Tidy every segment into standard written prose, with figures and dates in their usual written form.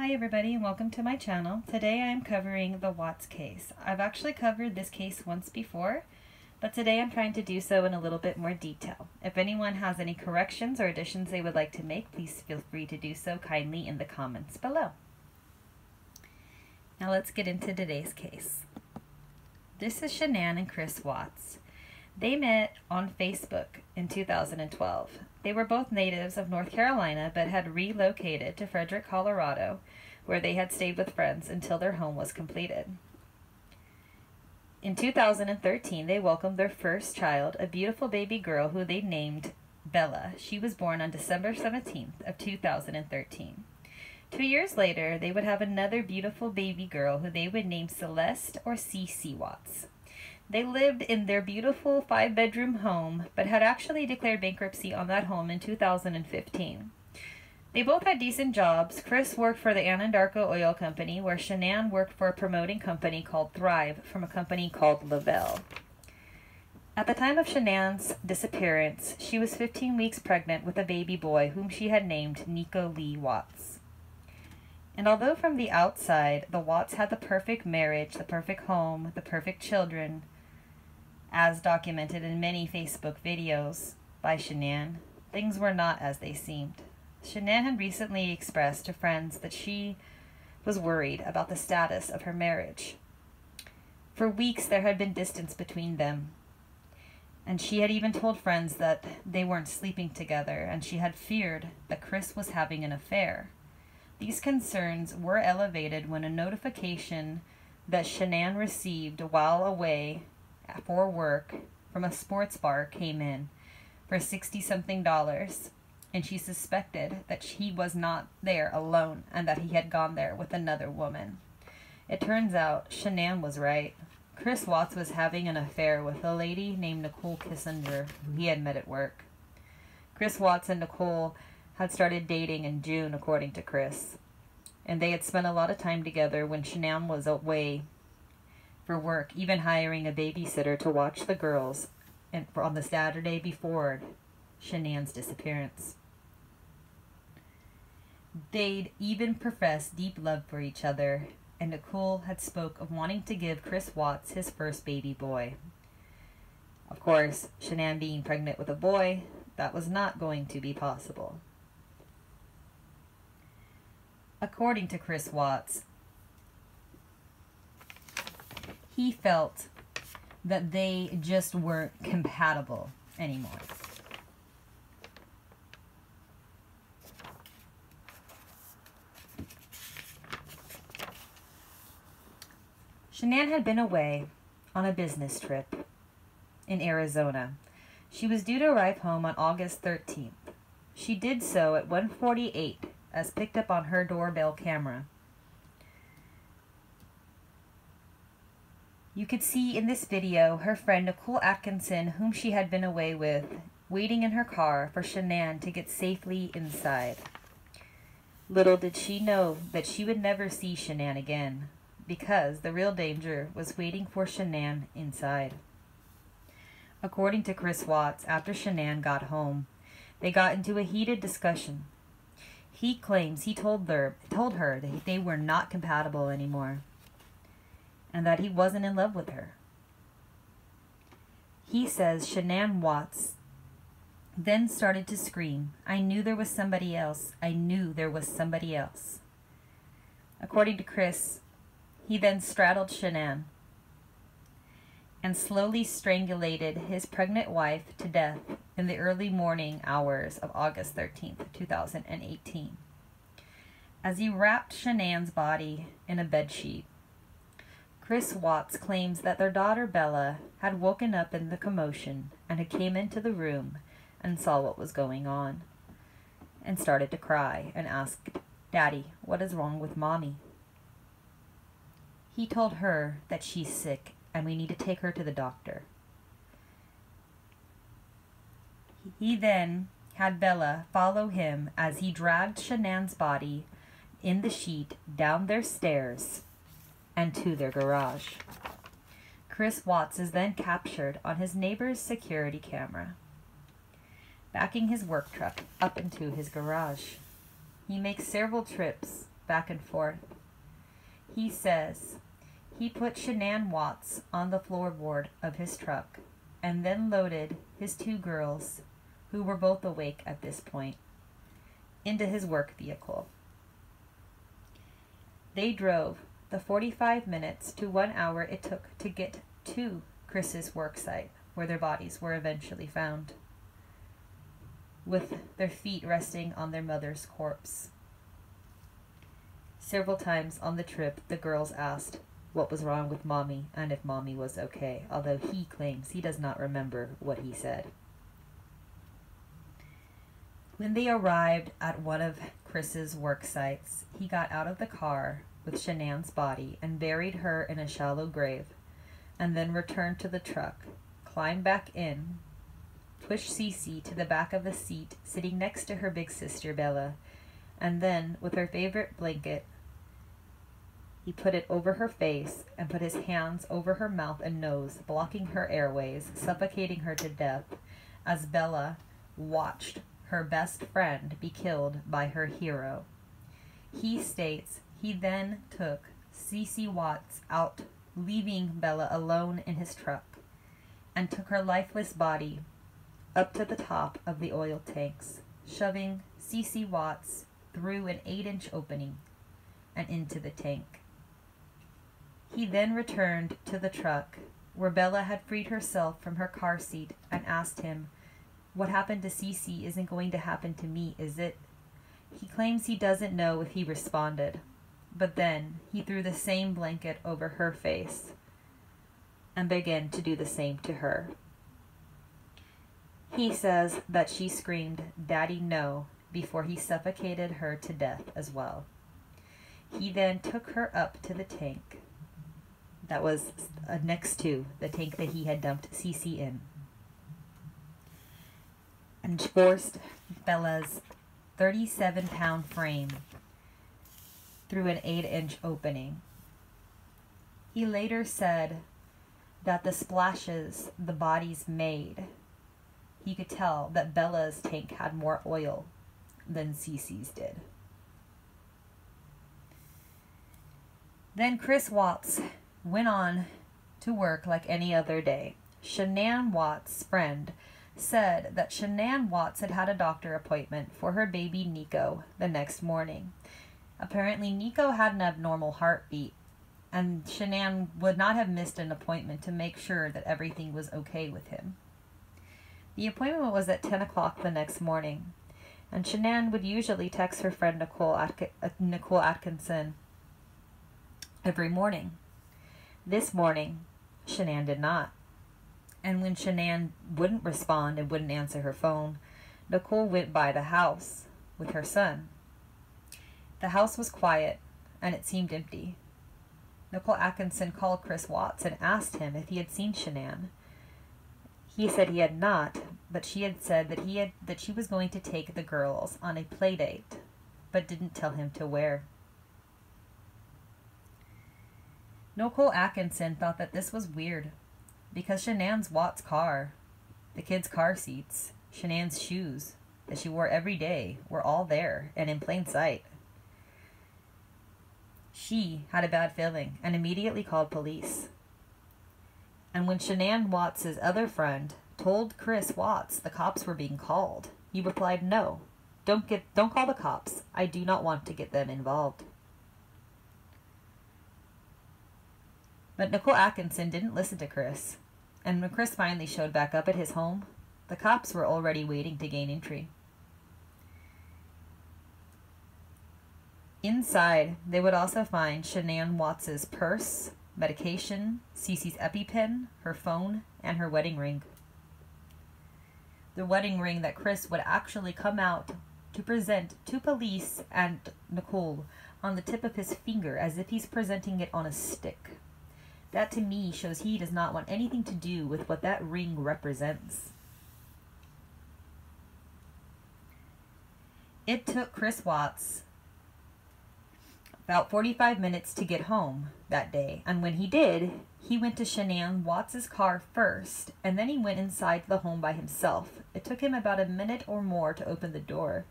Hi everybody and welcome to my channel. Today I am covering the Watts case. I've actually covered this case once before, but today I'm trying to do so in a little bit more detail. If anyone has any corrections or additions they would like to make, please feel free to do so kindly in the comments below. Now let's get into today's case. This is Shanann and Chris Watts. They met on Facebook in 2012. They were both natives of North Carolina but had relocated to Frederick, Colorado, where they had stayed with friends until their home was completed. In 2013, they welcomed their first child, a beautiful baby girl who they named Bella. She was born on December 17th of 2013. 2 years later, they would have another beautiful baby girl who they would name Celeste or Cece Watts. They lived in their beautiful 5-bedroom home, but had actually declared bankruptcy on that home in 2015. They both had decent jobs. Chris worked for the Anadarko Oil Company, where Shanann worked for a promoting company called Thrive from a company called Lavelle. At the time of Shanann's disappearance, she was 15 weeks pregnant with a baby boy whom she had named Nico Lee Watts. And although from the outside, the Watts had the perfect marriage, the perfect home, the perfect children, as documented in many Facebook videos by Shanann, things were not as they seemed. Shanann had recently expressed to friends that she was worried about the status of her marriage. For weeks there had been distance between them, and she had even told friends that they weren't sleeping together, and she had feared that Chris was having an affair. These concerns were elevated when a notification that Shanann received while away for work from a sports bar came in for $60-something, and she suspected that he was not there alone and that he had gone there with another woman. It turns out Shanann was right. Chris Watts was having an affair with a lady named Nicole Kissinger, who he had met at work. Chris Watts and Nicole had started dating in June, according to Chris, and they had spent a lot of time together when Shanann was away for work, even hiring a babysitter to watch the girls and on the Saturday before Shanann's disappearance. They'd even professed deep love for each other, and Nicole had spoke of wanting to give Chris Watts his first baby boy. Of course, Shanann being pregnant with a boy, that was not going to be possible. According to Chris Watts, he felt that they just weren't compatible anymore. Shanann had been away on a business trip in Arizona. She was due to arrive home on August 13th. She did so at 1:48, as picked up on her doorbell camera. You could see in this video her friend Nicole Atkinson, whom she had been away with, waiting in her car for Shanann to get safely inside. Little did she know that she would never see Shanann again, because the real danger was waiting for Shanann inside. According to Chris Watts, after Shanann got home, they got into a heated discussion. He claims he told her that they were not compatible anymore, and that he wasn't in love with her. He says Shanann Watts then started to scream, "I knew there was somebody else. I knew there was somebody else." According to Chris, he then straddled Shanann and slowly strangulated his pregnant wife to death in the early morning hours of August 13th, 2018. As he wrapped Shanann's body in a bedsheet, Chris Watts claims that their daughter Bella had woken up in the commotion and had came into the room and saw what was going on and started to cry and asked, "Daddy, what is wrong with Mommy?" He told her that she's sick and we need to take her to the doctor. He then had Bella follow him as he dragged Shanann's body in the sheet down their stairs and to their garage. Chris Watts is then captured on his neighbor's security camera, backing his work truck up into his garage. He makes several trips back and forth. He says he put Shanann Watts on the floorboard of his truck and then loaded his 2 girls, who were both awake at this point, into his work vehicle. They drove the 45 minutes to 1 hour it took to get to Chris's work site, where their bodies were eventually found, with their feet resting on their mother's corpse. Several times on the trip, the girls asked what was wrong with Mommy and if Mommy was okay, although he claims he does not remember what he said. When they arrived at one of Chris's work sites, he got out of the car with Shanann's body and buried her in a shallow grave, and then returned to the truck, climbed back in, pushed Cece to the back of the seat, sitting next to her big sister Bella, and then, with her favorite blanket, he put it over her face and put his hands over her mouth and nose, blocking her airways, suffocating her to death, as Bella watched her best friend be killed by her hero. He states he then took Cece Watts out, leaving Bella alone in his truck, and took her lifeless body up to the top of the oil tanks, shoving Cece Watts through an 8-inch opening and into the tank. He then returned to the truck, where Bella had freed herself from her car seat, and asked him, "What happened to Cece isn't going to happen to me, is it?" He claims he doesn't know if he responded, but then he threw the same blanket over her face and began to do the same to her. He says that she screamed, "Daddy, no," before he suffocated her to death as well. He then took her up to the tank that was next to the tank that he had dumped Cece in, and forced Bella's 37-pound frame through an 8-inch opening. He later said that the splashes the bodies made, he could tell that Bella's tank had more oil than Cece's did. Then Chris Watts went on to work like any other day. Shanann Watts' friend said that Shanann Watts had had a doctor appointment for her baby Nico the next morning. Apparently Nico had an abnormal heartbeat, and Shanann would not have missed an appointment to make sure that everything was okay with him. The appointment was at 10 o'clock the next morning, and Shanann would usually text her friend Nicole Atkinson every morning. This morning, Shanann did not. And when Shanann wouldn't respond and wouldn't answer her phone, Nicole went by the house with her son. The house was quiet, and it seemed empty. Nicole Atkinson called Chris Watts and asked him if he had seen Shanann. He said he had not, but she had said that she was going to take the girls on a play date, but didn't tell him to where. Nicole Atkinson thought that this was weird, because Shanann's Watts' car, the kids' car seats, Shanann's shoes that she wore every day were all there and in plain sight. She had a bad feeling and immediately called police. And when Shanann Watts' other friend told Chris Watts the cops were being called, he replied, "No, don't call the cops. I do not want to get them involved." But Nicole Atkinson didn't listen to Chris, and when Chris finally showed back up at his home, the cops were already waiting to gain entry. Inside, they would also find Shanann Watts' purse, medication, Cece's EpiPen, her phone, and her wedding ring. The wedding ring that Chris would actually come out to present to police and Nicole on the tip of his finger, as if he's presenting it on a stick. That to me shows he does not want anything to do with what that ring represents. It took Chris Watts about 45 minutes to get home that day, and when he did, he went to Shanann Watts' car first, and then he went inside the home by himself. It took him about a minute or more to open the door,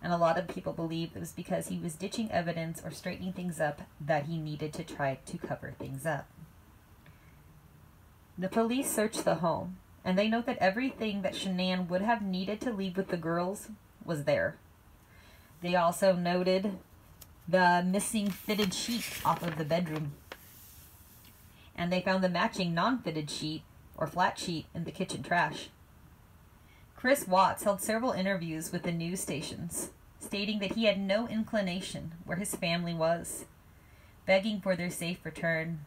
And a lot of people believe it was because he was ditching evidence or straightening things up that he needed to try to cover things up. The police searched the home, and they note that everything that Shanann would have needed to leave with the girls was there. They also noted the missing fitted sheet off of the bedroom. And they found the matching non-fitted sheet or flat sheet in the kitchen trash. Chris Watts held several interviews with the news stations, stating that he had no inclination where his family was, begging for their safe return,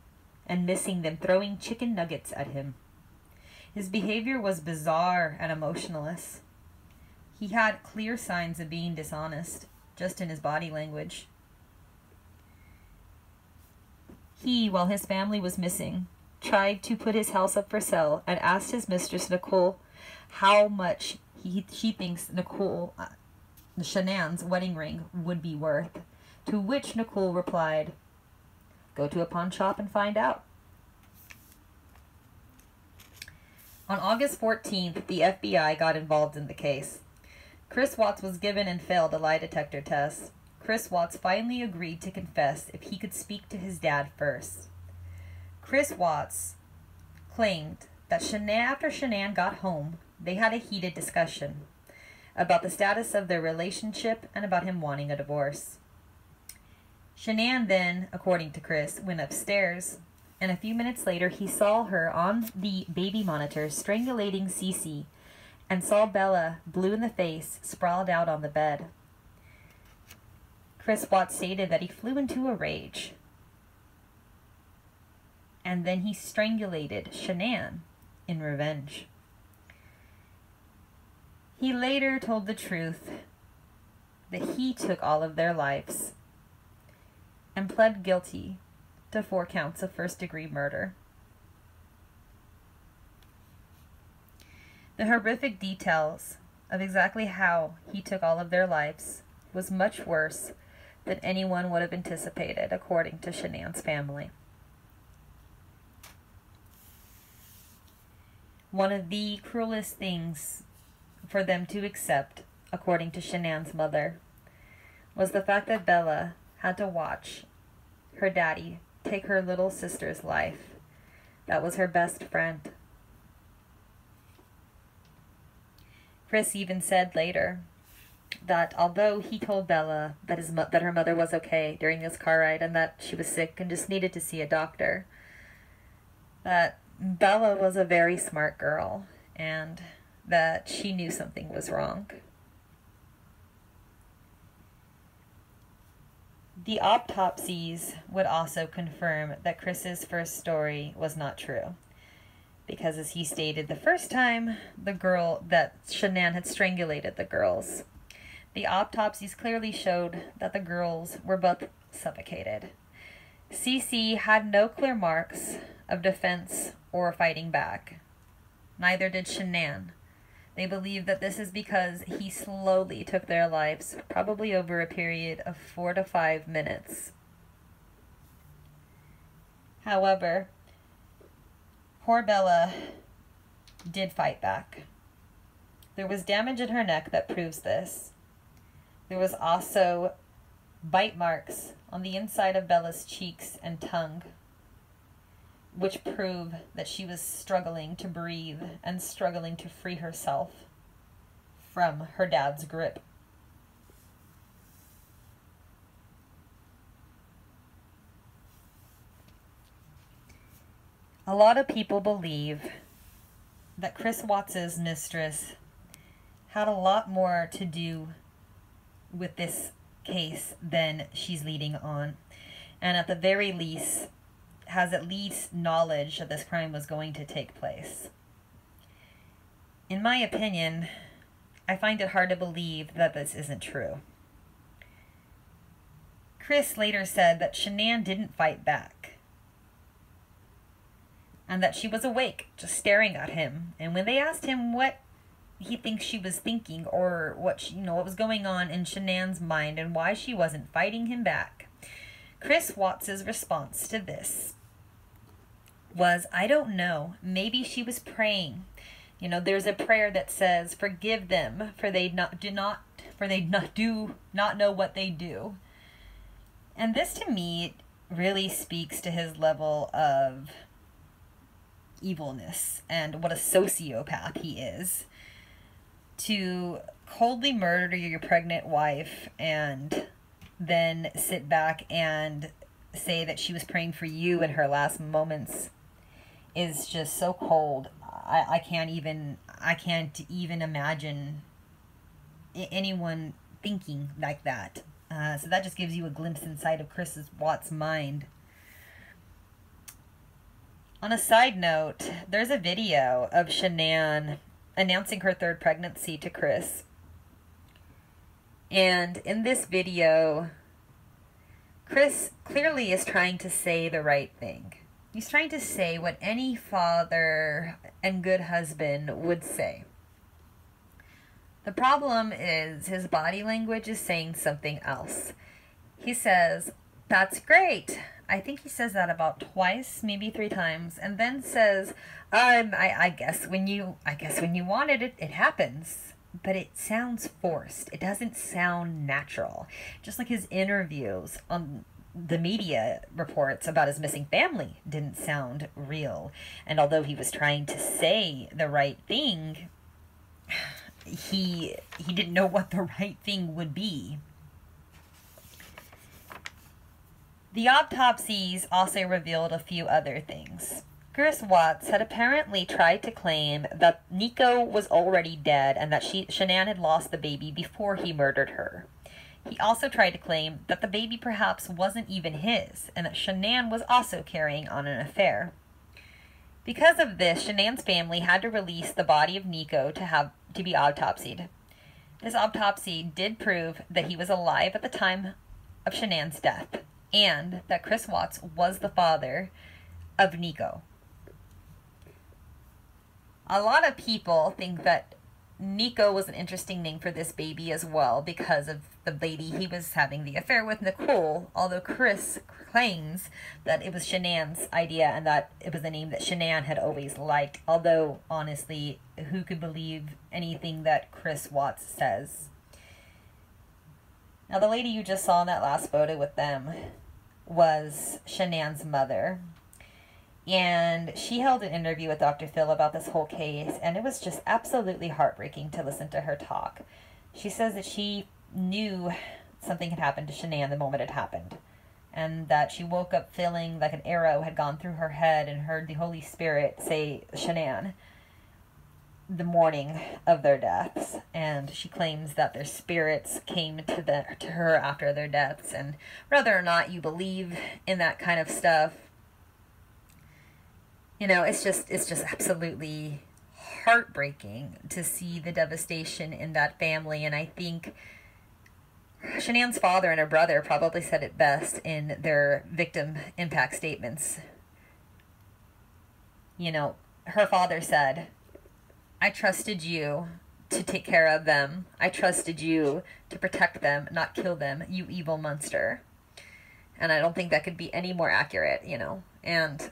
and missing them throwing chicken nuggets at him. His behavior was bizarre and emotionless. He had clear signs of being dishonest, just in his body language. He, while his family was missing, tried to put his house up for sale and asked his mistress, Nicole, how much she thinks Shanann's wedding ring would be worth, to which Nicole replied, "Go to a pawn shop and find out." On August 14th, the FBI got involved in the case. Chris Watts was given and failed a lie detector test. Chris Watts finally agreed to confess if he could speak to his dad first. Chris Watts claimed that after Shanann got home, they had a heated discussion about the status of their relationship and about him wanting a divorce. Shanann then, according to Chris, went upstairs, and a few minutes later he saw her on the baby monitor strangulating Cece and saw Bella, blue in the face, sprawled out on the bed. Chris Watts stated that he flew into a rage, and then he strangulated Shanann in revenge. He later told the truth that he took all of their lives and pled guilty to 4 counts of first-degree murder. The horrific details of exactly how he took all of their lives was much worse than anyone would have anticipated, according to Shanann's family. One of the cruelest things for them to accept, according to Shanann's mother, was the fact that Bella had to watch her daddy take her little sister's life. That was her best friend. Chris even said later that although he told Bella that her mother was okay during this car ride and that she was sick and just needed to see a doctor, that Bella was a very smart girl and that she knew something was wrong. The autopsies would also confirm that Chris's first story was not true, because as he stated the first time that Shanann had strangulated the girls, the autopsies clearly showed that the girls were both suffocated. Cece had no clear marks of defense or fighting back. Neither did Shanann. They believe that this is because he slowly took their lives, probably over a period of 4 to 5 minutes. However, poor Bella did fight back. There was damage in her neck that proves this. There was also bite marks on the inside of Bella's cheeks and tongue, which prove that she was struggling to breathe and struggling to free herself from her dad's grip. A lot of people believe that Chris Watts' mistress had a lot more to do with this case than she's leading on, and at the very least has at least knowledge that this crime was going to take place. In my opinion, I find it hard to believe that this isn't true. Chris later said that Shanann didn't fight back, and that she was awake, just staring at him. And when they asked him what he thinks she was thinking, or what was going on in Shanann's mind and why she wasn't fighting him back, Chris Watts' response to this was, "I don't know. Maybe she was praying. There's a prayer that says, 'Forgive them, for they do not for they do not know what they do. And this to me really speaks to his level of evilness and what a sociopath he is. To coldly murder your pregnant wife and then sit back and say that she was praying for you in her last moments is just so cold. I can't even imagine anyone thinking like that. So that just gives you a glimpse inside of Chris Watts' mind. On a side note, there's a video of Shanann announcing her third pregnancy to Chris. And in this video, Chris clearly is trying to say the right thing. He's trying to say what any father and good husband would say. The problem is his body language is saying something else. He says, "That's great." I think he says that about twice, maybe 3 times, and then says, I guess when you wanted it, it happens. But it sounds forced. It doesn't sound natural. Just like his interviews on the media reports about his missing family didn't sound real. And although he was trying to say the right thing, he didn't know what the right thing would be. The autopsies also revealed a few other things. Chris Watts had apparently tried to claim that Nico was already dead and that Shanann had lost the baby before he murdered her. He also tried to claim that the baby perhaps wasn't even his and that Shanann was also carrying on an affair. Because of this, Shanann's family had to release the body of Nico to be autopsied. This autopsy did prove that he was alive at the time of Shanann's death and that Chris Watts was the father of Nico. A lot of people think that Nico was an interesting name for this baby as well because of the lady he was having the affair with, Nicole, although Chris claims that it was Shanann's idea and that it was the name that Shanann had always liked, although honestly, who could believe anything that Chris Watts says? Now, the lady you just saw in that last photo with them was Shanann's mother. And she held an interview with Dr. Phil about this whole case, and it was just absolutely heartbreaking to listen to her talk. She says that she knew something had happened to Shanann the moment it happened, and that she woke up feeling like an arrow had gone through her head and heard the Holy Spirit say Shanann the morning of their deaths. And she claims that their spirits came to her after their deaths, and whether or not you believe in that kind of stuff, you know, it's just absolutely heartbreaking to see the devastation in that family. And I think Shanann's father and her brother probably said it best in their victim impact statements. You know, her father said, "I trusted you to take care of them. I trusted you to protect them, not kill them, you evil monster." And I don't think that could be any more accurate, you know. And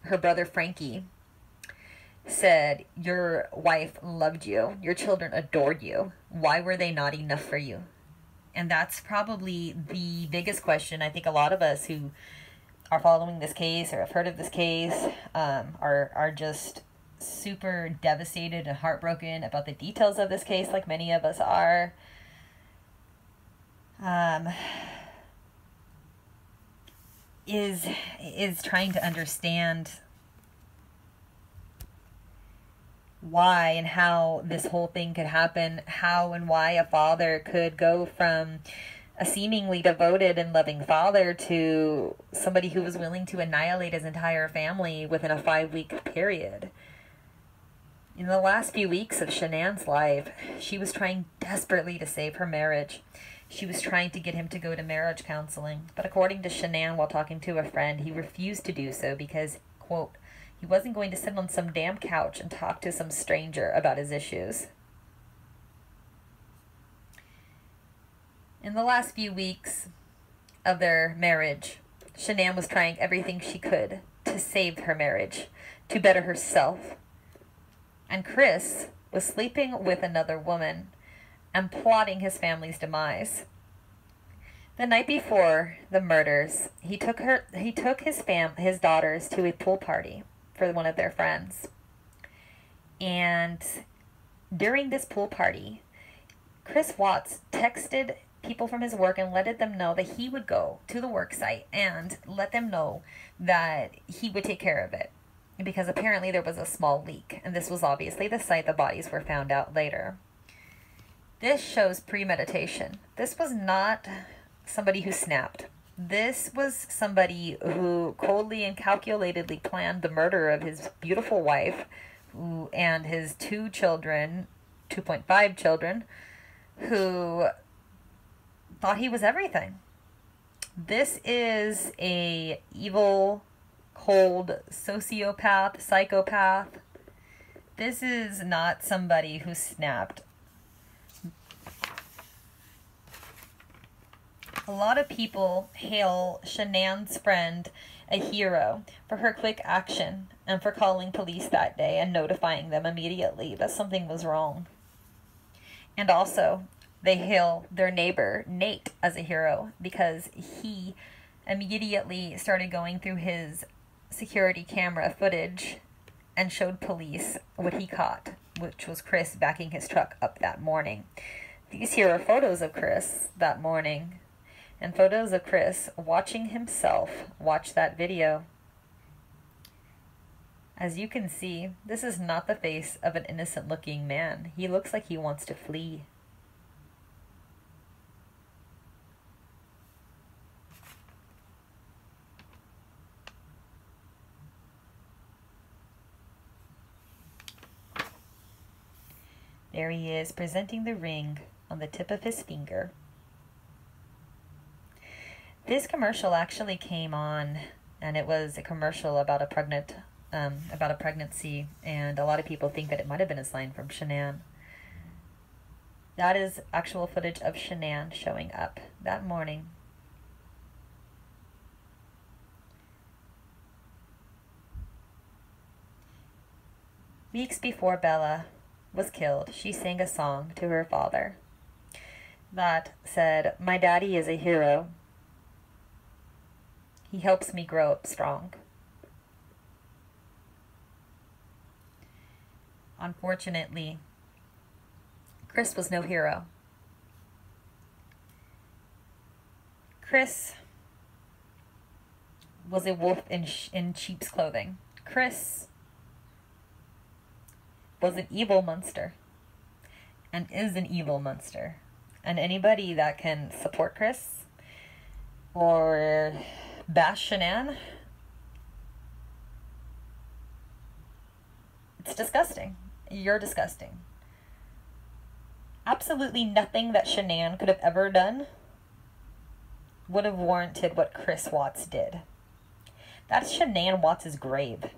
her brother Frankie said, "Your wife loved you. Your children adored you. Why were they not enough for you?" And that's probably the biggest question. I think a lot of us who are following this case or have heard of this case are just super devastated and heartbroken about the details of this case, like many of us are. Is trying to understand why and how this whole thing could happen, how and why a father could go from a seemingly devoted and loving father to somebody who was willing to annihilate his entire family within a 5-week period. In the last few weeks of Shanann's life, she was trying desperately to save her marriage. She was trying to get him to go to marriage counseling, but according to Shanann, while talking to a friend, he refused to do so because, quote, he wasn't going to sit on some damn couch and talk to some stranger about his issues. In the last few weeks of their marriage, Shanann was trying everything she could to save her marriage, to better herself. And Chris was sleeping with another woman and plotting his family's demise. The night before the murders, he took his daughters to a pool party for one of their friends. And during this pool party, Chris Watts texted people from his work and let them know that he would go to the work site and let them know that he would take care of it, because apparently there was a small leak, and this was obviously the site the bodies were found out later. This shows premeditation. This was not somebody who snapped. This was somebody who coldly and calculatedly planned the murder of his beautiful wife and his 2.5 children, who thought he was everything. This is a evil, cold sociopath, psychopath. This is not somebody who snapped. A lot of people hail Shanann's friend a hero for her quick action and for calling police that day and notifying them immediately that something was wrong. And also, they hail their neighbor, Nate, as a hero because he immediately started going through his security camera footage and showed police what he caught, which was Chris backing his truck up that morning. These here are photos of Chris that morning, and photos of Chris watching himself watch that video. As you can see, this is not the face of an innocent-looking man. He looks like he wants to flee. There he is, presenting the ring on the tip of his finger. This commercial actually came on, and it was a commercial about a pregnancy, and a lot of people think that it might have been a sign from Shanann. That is actual footage of Shanann showing up that morning. Weeks before Bella was killed, she sang a song to her father that said, "My daddy is a hero. He helps me grow up strong." Unfortunately, Chris was no hero. Chris was a wolf in sheep's clothing. Chris was an evil monster and is an evil monster. And anybody that can support Chris or bash Shanann, it's disgusting. You're disgusting. Absolutely nothing that Shanann could have ever done would have warranted what Chris Watts did. That's Shanann Watts' grave.